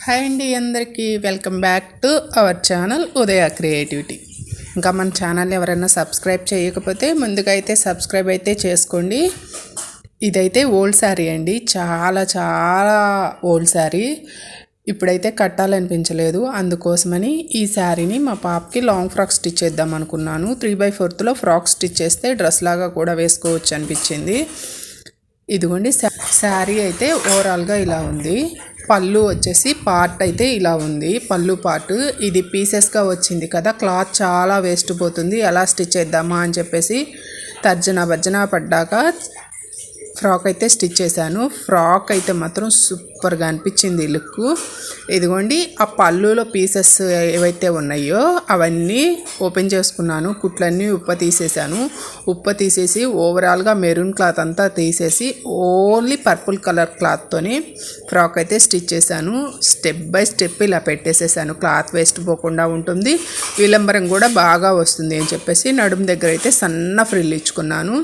Hi అండి, అందరికీ welcome back to our channel Udaya creativity. ఇంకా మన ఛానల్ ఎవరైనా సబ్స్క్రైబ్ చేయకపోతే ముందుగా అయితే సబ్స్క్రైబ్ అయితే చేసుకోండి. ఇదైతే ఓల్డ్ శారీ అండి, చాలా చాలా ఓల్డ్ శారీ. ఇప్పుడైతే కట్టాలనిపించలేదు, అందుకోసమని ఈ శారీని మా పాపకి లాంగ్ ఫ్రాక్ స్టిచ్ చేద్దాం అనుకున్నాను. 3/4లో ఫ్రాక్ స్టిచ్ చేస్తే డ్రెస్ లాగా కూడా వేసుకోవచ్చు అనిపించింది. ఇదిగోండి శారీ అయితే ఓవరాల్గా ఇలా ఉంది. పళ్ళు వచ్చేసి పార్ట్ అయితే ఇలా ఉంది. పళ్ళు పార్ట్ ఇది పీసెస్గా వచ్చింది కదా, క్లాత్ చాలా వేస్ట్ పోతుంది, ఎలా స్టిచ్ చేద్దామా అని చెప్పేసి తర్జన భర్జన పడ్డాక ఫ్రాక్ అయితే స్టిచ్ చేశాను. ఫ్రాక్ అయితే మాత్రం సూపర్గా అనిపించింది లుక్. ఇదిగోండి ఆ పళ్ళులో పీసెస్ ఏవైతే ఉన్నాయో అవన్నీ ఓపెన్ చేసుకున్నాను. కుట్లన్నీ తీసేసాను. తీసేసి ఓవరాల్గా మెరూన్ క్లాత్ అంతా తీసేసి ఓన్లీ పర్పుల్ కలర్ క్లాత్తోని ఫ్రాక్ అయితే స్టిచ్ చేశాను. స్టెప్ బై స్టెప్ ఇలా పెట్టేసేసాను, క్లాత్ వేస్ట్ పోకుండా ఉంటుంది, విలంబరం కూడా బాగా వస్తుంది అని చెప్పేసి నడుము దగ్గర అయితే సన్న ఫ్రిల్ ఇచ్చుకున్నాను.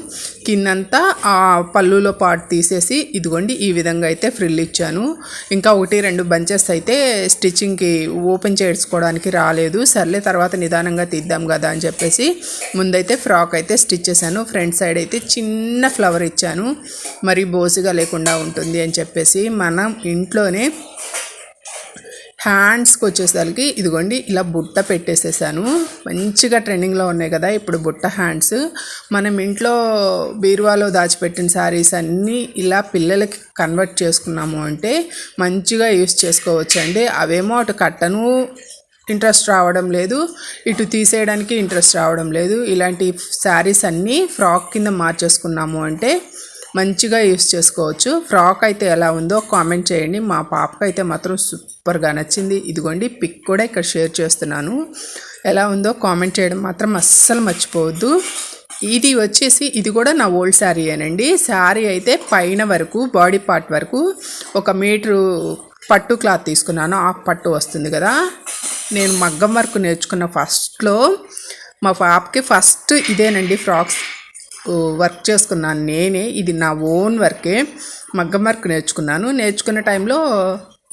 కిందంతా ఆ పళ్ళు పార్ట్ తీసేసి ఇదిగోండి ఈ విధంగా అయితే ఫ్రిల్ ఇచ్చాను. ఇంకా 1-2 బంచెస్ అయితే స్టిచ్చింగ్కి ఓపెన్ చేసుకోవడానికి రాలేదు. సర్లే తర్వాత నిదానంగా తీద్దాం కదా అని చెప్పేసి ముందైతే ఫ్రాక్ అయితే స్టిచ్ చేశాను. ఫ్రంట్ సైడ్ అయితే చిన్న ఫ్లవర్ ఇచ్చాను, మరి బోసుగా లేకుండా ఉంటుంది అని చెప్పేసి. మనం ఇంట్లోనే హ్యాండ్స్కి వచ్చేసరికి ఇదిగోండి ఇలా బుట్ట పెట్టేసేసాను. మంచిగా ట్రెండింగ్లో ఉన్నాయి కదా ఇప్పుడు బుట్ట హ్యాండ్స్. మనం ఇంట్లో బీరువాలో దాచిపెట్టిన శారీస్ అన్నీ ఇలా పిల్లలకి కన్వర్ట్ చేసుకున్నాము అంటే మంచిగా యూస్ చేసుకోవచ్చు అండి. అవేమో అటు కట్టను ఇంట్రెస్ట్ రావడం లేదు, ఇటు తీసేయడానికి ఇంట్రెస్ట్ రావడం లేదు. ఇలాంటి శారీస్ అన్నీ ఫ్రాక్ కింద మార్చేసుకున్నాము అంటే మంచిగా యూస్ చేసుకోవచ్చు. ఫ్రాక్ అయితే ఎలా ఉందో కామెంట్ చేయండి. మా పాపకు అయితే మాత్రం సూపర్గా నచ్చింది. ఇదిగోండి పిక్ కూడా ఇక్కడ షేర్ చేస్తున్నాను. ఎలా ఉందో కామెంట్ చేయడం మాత్రం అస్సలు మర్చిపోవద్దు. ఇది వచ్చేసి ఇది కూడా నా ఓల్డ్ శారీ అనండి. శారీ అయితే పైన వరకు బాడీ పార్ట్ వరకు 1 మీటరు పట్టు క్లాత్ తీసుకున్నాను. ఆ పట్టు వస్తుంది కదా, నేను మగ్గం వర్క్ నేర్చుకున్న ఫస్ట్లో మా పాపకి ఫస్ట్ ఇదేనండి ఫ్రాక్స్ వర్క్ చేసుకున్నాను నేనే. ఇది నా ఓన్ వర్కే, మగ్గం వర్క్ నేర్చుకున్నాను. నేర్చుకున్న టైంలో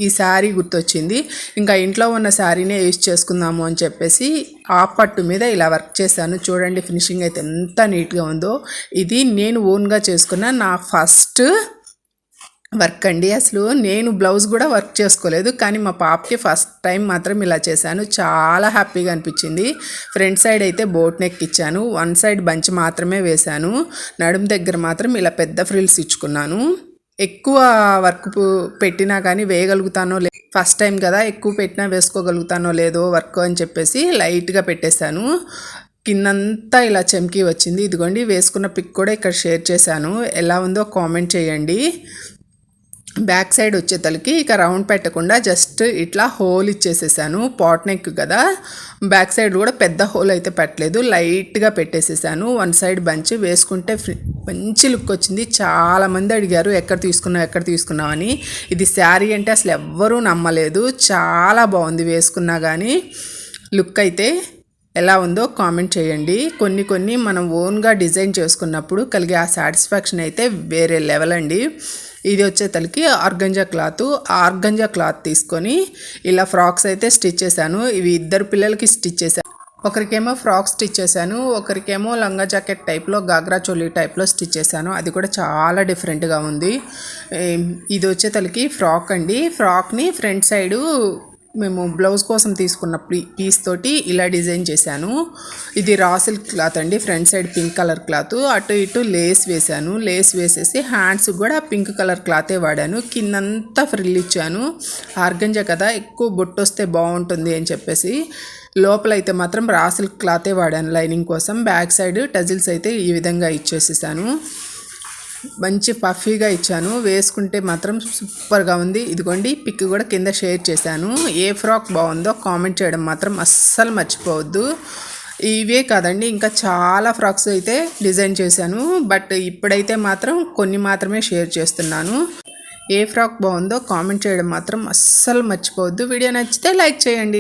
ఈ శారీ గుర్తొచ్చింది. ఇంకా ఇంట్లో ఉన్న శారీనే యూజ్ చేసుకుందాము అని చెప్పేసి ఆ పట్టు మీద ఇలా వర్క్ చేశాను. చూడండి ఫినిషింగ్ అయితే ఎంత నీట్గా ఉందో. ఇది నేను ఓన్గా చేసుకున్న నా ఫస్ట్ వర్క్ అండి. అసలు నేను బ్లౌజ్ కూడా వర్క్ చేసుకోలేదు, కానీ మా పాపకి ఫస్ట్ టైం మాత్రం ఇలా చేశాను. చాలా హ్యాపీగా అనిపించింది. ఫ్రంట్ సైడ్ అయితే బోట్ నెక్ ఇచ్చాను, 1 సైడ్ బంచ్ మాత్రమే వేశాను. నడుము దగ్గర మాత్రం ఇలా పెద్ద ఫ్రిల్స్ ఇచ్చుకున్నాను. ఎక్కువ వర్క్ పెట్టినా కానీ వేయగలుగుతానో లేదు, ఫస్ట్ టైం కదా, ఎక్కువ పెట్టినా వేసుకోగలుగుతానో లేదో వర్క్ అని చెప్పేసి లైట్గా పెట్టేశాను. కిందంతా ఇలా చెమ్కి వచ్చింది. ఇదిగోండి వేసుకున్న పిక్ కూడా ఇక్కడ షేర్ చేశాను. ఎలా ఉందో కామెంట్ చేయండి. బ్యాక్ సైడ్ వచ్చేతలకి ఇక రౌండ్ పెట్టకుండా జస్ట్ ఇట్లా హోల్ ఇచ్చేసేసాను. పాట్ నెక్ కదా, బ్యాక్ సైడ్ కూడా పెద్ద హోల్ అయితే పెట్టలేదు, లైట్గా పెట్టేసేసాను. 1 సైడ్ బంచ్ వేసుకుంటే మంచి లుక్ వచ్చింది. చాలామంది అడిగారు ఎక్కడ తీసుకున్నావు అని. ఇది శారీ అంటే అసలు ఎవ్వరూ నమ్మలేదు, చాలా బాగుంది వేసుకున్నా కానీ. లుక్ అయితే ఎలా ఉందో కామెంట్ చేయండి. కొన్ని మనం ఓన్గా డిజైన్ చేసుకున్నప్పుడు కలిగే ఆ సాటిస్ఫాక్షన్ అయితే వేరే లెవెల్ అండి. ఇది వచ్చేతలకి ఆర్గంజా క్లాత్ తీసుకొని ఇలా ఫ్రాక్స్ అయితే స్టిచ్ చేశాను. ఇవి 2 పిల్లలకి స్టిచ్ చేశాను. ఒకరికేమో ఫ్రాక్ స్టిచ్ చేశాను, ఒకరికేమో లంగా జాకెట్ టైప్లో గాగ్రా చోలీ టైప్లో స్టిచ్ చేశాను. అది కూడా చాలా డిఫరెంట్గా ఉంది. ఇది వచ్చేతలకి ఫ్రాక్ అండి. ఫ్రాక్ని ఫ్రంట్ సైడు మేము బ్లౌజ్ కోసం తీసుకున్న పీస్ తోటి ఇలా డిజైన్ చేశాను. ఇది రా సిల్క్ క్లాత్ అండి, front side pink colour cloth, అటు ఇటు లేస్ వేసాను. లేస్ వేసేసి హ్యాండ్స్ కూడా పింక్ కలర్ క్లాతే వాడాను. కిందంతా ఫ్రిల్ ఇచ్చాను. ఆర్గంజా కదా, ఎక్కువ బొట్టు వస్తే బాగుంటుంది అని చెప్పేసి లోపలైతే మాత్రం రా సిల్క్ క్లాతే వాడాను లైనింగ్ కోసం. బ్యాక్ సైడ్ టజిల్స్ అయితే ఈ విధంగా ఇచ్చేసేసాను. మంచి పఫీగా ఇచ్చాను, వేసుకుంటే మాత్రం సూపర్గా ఉంది. ఇదిగోండి పిక్ కూడా కింద షేర్ చేశాను. ఏ ఫ్రాక్ బాగుందో కామెంట్ చేయడం మాత్రం అస్సలు మర్చిపోవద్దు. ఇవే కాదండి, ఇంకా చాలా ఫ్రాక్స్ అయితే డిజైన్ చేశాను, బట్ ఇప్పుడైతే మాత్రం కొన్ని మాత్రమే షేర్ చేస్తున్నాను. ఏ ఫ్రాక్ బాగుందో కామెంట్ చేయడం మాత్రం అస్సలు మర్చిపోవద్దు. వీడియో నచ్చితే లైక్ చేయండి.